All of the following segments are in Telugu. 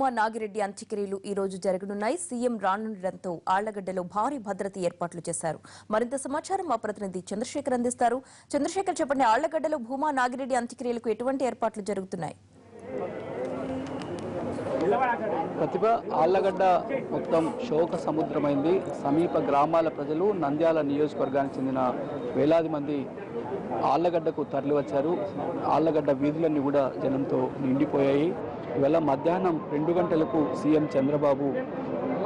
భూమా నాగిరెడ్డి అంత్యక్రియలు ఈ రోజు జరగనున్నాయి. సీఎం రానుండటంతో ఆళ్లగడ్డలో భారీ భద్రత ఏర్పాట్లు చేశారు. మరింత సమాచారం మా ప్రతినిధి చంద్రశేఖర్ అందిస్తారు. చంద్రశేఖర్, చెప్పండి, ఆళ్లగడ్డలో భూమా నాగిరెడ్డి అంత్యక్రియలకు ఎటువంటి ఏర్పాట్లు జరుగుతున్నాయి? ప్రతిభ, ఆళ్లగడ్డ మొత్తం శోక సముద్రమైంది. సమీప గ్రామాల ప్రజలు, నంద్యాల నియోజకవర్గానికి చెందిన వేలాది మంది ఆళ్లగడ్డకు తరలివచ్చారు. ఆళ్లగడ్డ వీధులన్నీ కూడా జనంతో నిండిపోయాయి. ఇవాళ మధ్యాహ్నం 2 గంటలకు సీఎం చంద్రబాబు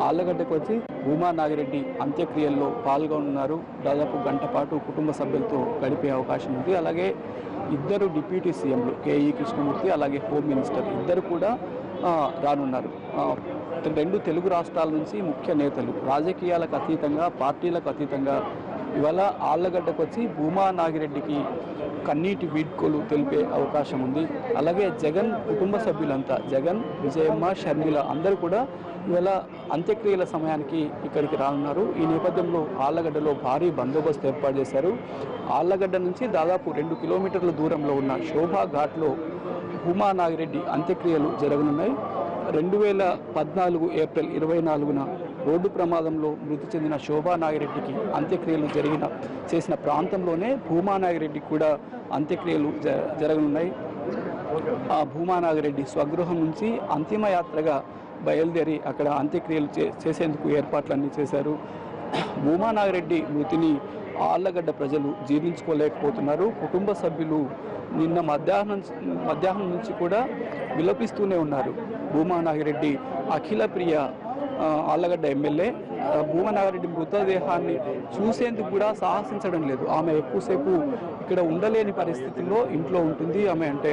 ఆళ్లగడ్డకు వచ్చి భూమా నాగిరెడ్డి అంత్యక్రియల్లో పాల్గొన్నారు. దాదాపు గంట పాటు కుటుంబ సభ్యులతో గడిపే అవకాశం ఉంది. అలాగే ఇద్దరు డిప్యూటీ సీఎంలు కేఈ కృష్ణమూర్తి, అలాగే హోమ్ మినిస్టర్ ఇద్దరు కూడా రానున్నారు. 2 తెలుగు రాష్ట్రాల నుంచి ముఖ్య నేతలు రాజకీయాలకు అతీతంగా, పార్టీలకు అతీతంగా ఇవాళ ఆళ్లగడ్డకు వచ్చి భూమా నాగిరెడ్డికి కన్నీటి వీడ్కోలు తెలిపే అవకాశం ఉంది. అలాగే జగన్ కుటుంబ సభ్యులంతా, జగన్, విజయమ్మ, షర్మిల అందరూ కూడా ఇవాళ అంత్యక్రియల సమయానికి ఇక్కడికి రానున్నారు. ఈ నేపథ్యంలో ఆళ్లగడ్డలో భారీ బందోబస్తు ఏర్పాటు చేశారు. ఆళ్లగడ్డ నుంచి దాదాపు 2 కిలోమీటర్ల దూరంలో ఉన్న శోభా ఘాట్లో భూమా నాగిరెడ్డి అంత్యక్రియలు జరగనున్నాయి. 2014 ఏప్రిల్ 24న రోడ్డు ప్రమాదంలో మృతి చెందిన శోభా నాగిరెడ్డికి అంత్యక్రియలు చేసిన ప్రాంతంలోనే భూమా నాగిరెడ్డికి కూడా అంత్యక్రియలు జరగనున్నాయి. ఆ భూమా నాగిరెడ్డి స్వగృహం నుంచి అంతిమ యాత్రగా బయలుదేరి అక్కడ అంత్యక్రియలు చేసేందుకు ఏర్పాట్లన్నీ చేశారు. భూమా నాగిరెడ్డి మృతిని ఆళ్లగడ్డ ప్రజలు జీర్ణించుకోలేకపోతున్నారు. కుటుంబ సభ్యులు నిన్న మధ్యాహ్నం నుంచి కూడా విలపిస్తూనే ఉన్నారు. భూమా నాగిరెడ్డి అఖిల ప్రియ ఆళ్లగడ్డ ఎమ్మెల్యే భూమా నాగిరెడ్డి మృతదేహాన్ని చూసేందుకు కూడా సాహసించడం లేదు. ఆమె ఎక్కువసేపు ఇక్కడ ఉండలేని పరిస్థితుల్లో ఇంట్లో ఉంటుంది. ఆమె అంటే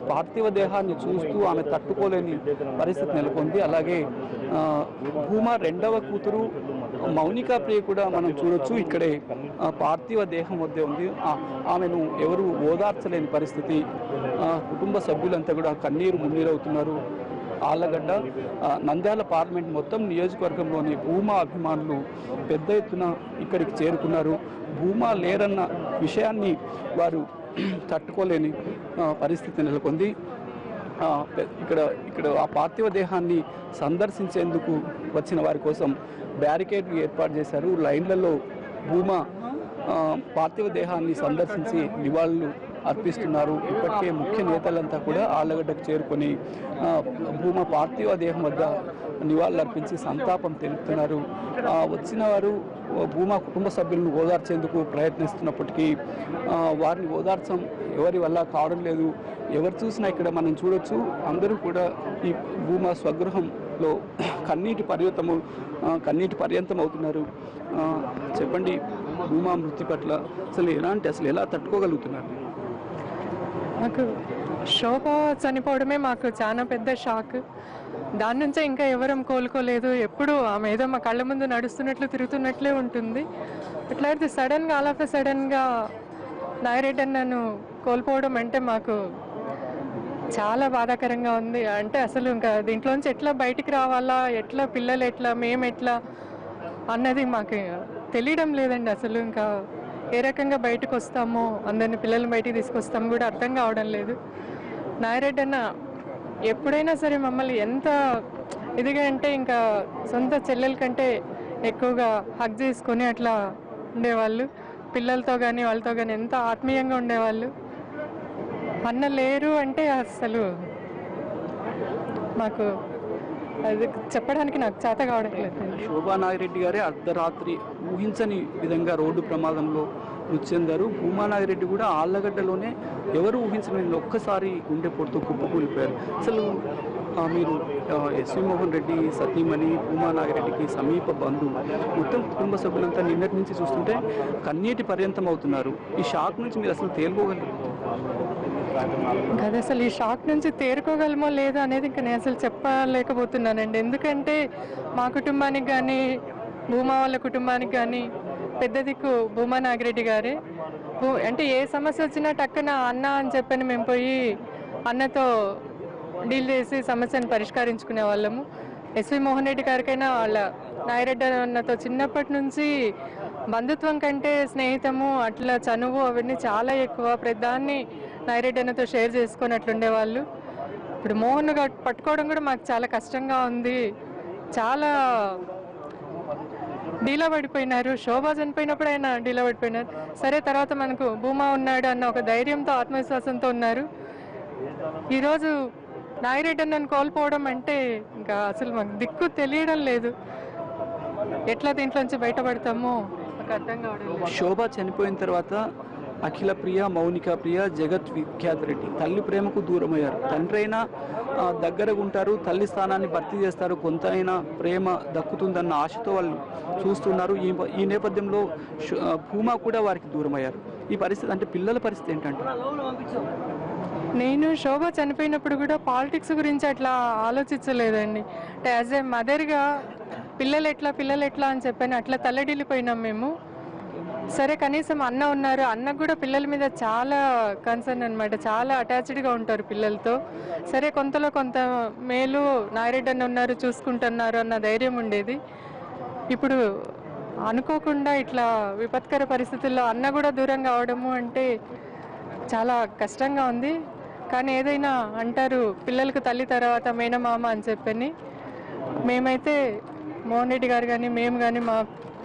పార్థివ దేహాన్ని చూస్తూ ఆమె తట్టుకోలేని పరిస్థితి నెలకొంది. అలాగే భూమా రెండవ కూతురు మౌనికా ప్రియ కూడా మనం చూడొచ్చు. ఇక్కడే పార్థివ దేహం వద్దే ఉంది. ఆమెను ఎవరు ఓదార్చలేని పరిస్థితి. కుటుంబ సభ్యులంతా కూడా కన్నీరు మున్నీరవుతున్నారు. ఆళ్లగడ్డ, నంద్యాల పార్లమెంట్ మొత్తం నియోజకవర్గంలోని భూమా అభిమానులు పెద్ద ఎత్తున ఇక్కడికి చేరుకున్నారు. భూమా లేరన్న విషయాన్ని వారు తట్టుకోలేని పరిస్థితి నెలకొంది. ఇక్కడ ఆ పార్థివ దేహాన్ని సందర్శించేందుకు వచ్చిన వారి కోసం బ్యారికేడ్ ఏర్పాటు చేశారు. లైన్లలో భూమా పార్థివ దేహాన్ని సందర్శించి నివాళులు అర్పిస్తున్నారు. ఇప్పటికే ముఖ్య నేతలంతా కూడా ఆళ్లగడ్డకు చేరుకొని భూమా పార్థివ దేహం వద్ద నివాళులు అర్పించి సంతాపం తెలుపుతున్నారు. వచ్చిన వారు భూమా కుటుంబ సభ్యులను ఓదార్చేందుకు ప్రయత్నిస్తున్నప్పటికీ వారిని ఓదార్చం ఎవరి వల్ల కావడం లేదు. ఎవరు చూసినా ఇక్కడ మనం చూడొచ్చు, అందరూ కూడా ఈ భూమా స్వగృహంలో కన్నీటి పర్యంతం అవుతున్నారు. చెప్పండి, భూమా మృతి పట్ల అసలు ఎలా తట్టుకోగలుగుతున్నారు? మాకు శోభ చనిపోవడమే మాకు చాలా పెద్ద షాక్. దాని నుంచే ఇంకా ఎవరం కోలుకోలేదు. ఎప్పుడు ఆమె ఏదో మా కళ్ళ ముందు నడుస్తున్నట్లు తిరుగుతున్నట్లే ఉంటుంది. అట్లయితే సడన్గా ఆల్ ఆఫ్ సడన్గా నాగిరెడ్డి నన్ను కోల్పోవడం అంటే మాకు చాలా బాధాకరంగా ఉంది. అంటే అసలు ఇంకా దీంట్లోంచి ఎట్లా బయటికి రావాలా, ఎట్లా పిల్లలు ఎట్లా, మేము ఎట్లా అన్నది మాకు తెలియడం లేదండి. అసలు ఇంకా ఏ రకంగా బయటకు వస్తామో, అందరిని పిల్లల్ని బయటికి తీసుకొస్తాము కూడా అర్థం కావడం లేదు. నాగిరెడ్డి అన్న ఎప్పుడైనా సరే మమ్మల్ని ఎంత ఇదిగా అంటే ఇంకా సొంత చెల్లెల కంటే ఎక్కువగా హగ్ చేసుకొని అట్లా ఉండేవాళ్ళు. పిల్లలతో కానీ వాళ్ళతో కానీ ఎంత ఆత్మీయంగా ఉండేవాళ్ళు. అన్న లేరు అంటే అసలు మాకు అది చెప్పడానికి నాకు చేత కావడం లేదు. శోభా నాగిరెడ్డి గారే అర్ధరాత్రి ఊహించని విధంగా రోడ్డు ప్రమాదంలో మృతి చెందారు. భూమా నాగిరెడ్డి కూడా ఆళ్లగడ్డలోనే ఎవరు ఊహించని ఒక్కసారి గుండెపోటుతో కుప్పకూలిపోయారు. అసలు మీరు ఎస్వి మోహన్ రెడ్డి సతీమణి భూమా నాగిరెడ్డికి సమీప బంధువు, మొత్తం కుటుంబ సభ్యులంతా నిన్నటి నుంచి చూస్తుంటే కన్నీటి పర్యంతం అవుతున్నారు. ఈ షాక్ నుంచి మీరు అసలు తేలుకోగలరు కదా? అసలు ఈ షాక్ నుంచి తేరుకోగలమో లేదో అనేది ఇంకా నేను అసలు చెప్పలేకపోతున్నానండి. ఎందుకంటే మా కుటుంబానికి కానీ, భూమా వాళ్ళ కుటుంబానికి కానీ పెద్ద దిక్కు భూమా నాగిరెడ్డి గారే. అంటే ఏ సమస్య వచ్చినా టక్కున అన్న అని చెప్పని మేము పోయి అన్నతో డీల్ చేసి సమస్యను పరిష్కరించుకునే వాళ్ళము. ఎస్వి మోహన్ రెడ్డి గారికైనా వాళ్ళ నాగిరెడ్డి అన్నతో చిన్నప్పటి నుంచి బంధుత్వం కంటే స్నేహితము, అట్లా చనువు అవన్నీ చాలా ఎక్కువ. ప్రతిదాన్ని నాగిరెడ్డి అన్నతో షేర్ చేసుకొని అట్లుండేవాళ్ళు. ఇప్పుడు మోహన్ పట్టుకోవడం కూడా మాకు చాలా కష్టంగా ఉంది. చాలా డీలా పడిపోయినారు. శోభ చనిపోయినప్పుడు ఆయన డీలా పడిపోయినారు. సరే, తర్వాత మనకు భూమా ఉన్నాడు అన్న ఒక ధైర్యంతో, ఆత్మవిశ్వాసంతో ఉన్నారు. ఈరోజు నాగిరెడ్డి అన్నను కోల్పోవడం అంటే ఇంకా అసలు మాకు దిక్కు తెలియడం లేదు. ఎట్లా దీంట్లోంచి బయటపడతామో మాకు అర్థం కావడం లేదు. శోభ చనిపోయిన తర్వాత అఖిల ప్రియ, మౌనిక ప్రియ, జగత్ విఖ్యాత్ రెడ్డి తల్లి ప్రేమకు దూరమయ్యారు. తండ్రి అయినా దగ్గరగా ఉంటారు, తల్లి స్థానాన్ని భర్తీ చేస్తారు, కొంత అయినా ప్రేమ దక్కుతుందన్న ఆశతో వాళ్ళు చూస్తున్నారు. ఈ నేపథ్యంలో భూమా కూడా వారికి దూరమయ్యారు. ఈ పరిస్థితి అంటే పిల్లల పరిస్థితి ఏంటంటే, నేను శోభ చనిపోయినప్పుడు కూడా పాలిటిక్స్ గురించి అట్లా ఆలోచించలేదండి. అంటే యాజ్ ఏ మదర్గా పిల్లలు ఎట్లా అని చెప్పాను, అట్లా తల్లడిల్లిపోయినాం మేము. సరే, కనీసం అన్న ఉన్నారు, అన్నకు కూడా పిల్లల మీద చాలా కన్సర్న్ అనమాట, చాలా అటాచ్డ్గా ఉంటారు పిల్లలతో. సరే, కొంతలో కొంత మేలు నాగిరెడ్డి అన్న ఉన్నారు, చూసుకుంటున్నారు అన్న ధైర్యం ఉండేది. ఇప్పుడు అనుకోకుండా ఇట్లా విపత్కర పరిస్థితుల్లో అన్న కూడా దూరం కావడము అంటే చాలా కష్టంగా ఉంది. కానీ ఏదైనా అంటారు, పిల్లలకు తల్లి తర్వాత మేనమామ అని చెప్పని. మేమైతే మోహన్ రెడ్డి గారు కానీ, మేము కానీ, మా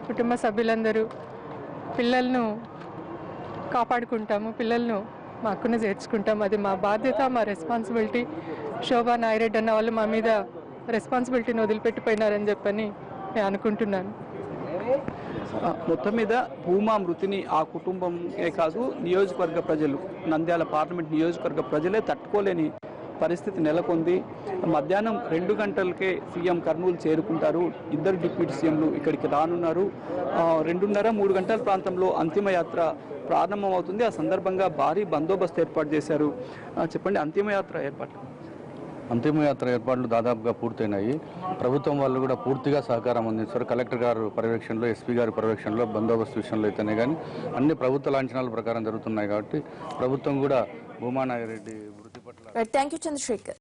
కుటుంబ సభ్యులందరూ పిల్లలను కాపాడుకుంటాము, పిల్లలను మా హక్కును చేర్చుకుంటాము. అది మా బాధ్యత, మా రెస్పాన్సిబిలిటీ. శోభా, నాగిరెడ్డి అన్న వాళ్ళు మా మీద రెస్పాన్సిబిలిటీని వదిలిపెట్టిపోయినారని చెప్పని నేను అనుకుంటున్నాను. మొత్తం మీద భూమా మృతిని ఆ కుటుంబమే కాదు, నియోజకవర్గ ప్రజలు, నంద్యాల పార్లమెంట్ నియోజకవర్గ ప్రజలే తట్టుకోలేని పరిస్థితి నెలకొంది. మధ్యాహ్నం 2 గంటలకే సీఎం కర్నూలు చేరుకుంటారు. ఇద్దరు డిప్యూటీ సీఎంలు ఇక్కడికి రానున్నారు. 2:30-3 గంటల ప్రాంతంలో అంతిమయాత్ర ప్రారంభమవుతుంది. ఆ సందర్భంగా భారీ బందోబస్తు ఏర్పాటు చేశారు. చెప్పండి, అంతిమయాత్ర ఏర్పాట్లు దాదాపుగా పూర్తయినాయి. ప్రభుత్వం వాళ్ళు కూడా పూర్తిగా సహకారం అందిస్తారు. కలెక్టర్ గారు పర్యవేక్షణలో, ఎస్పీ గారి పర్యవేక్షణలో బందోబస్తు విషయంలో అయితేనే కానీ అన్ని ప్రభుత్వ లాంఛనాల ప్రకారం జరుగుతున్నాయి. కాబట్టి ప్రభుత్వం కూడా భూమా నాగిరెడ్డి మృతి పట్ల థ్యాంక్ యూ చంద్రశేఖర్.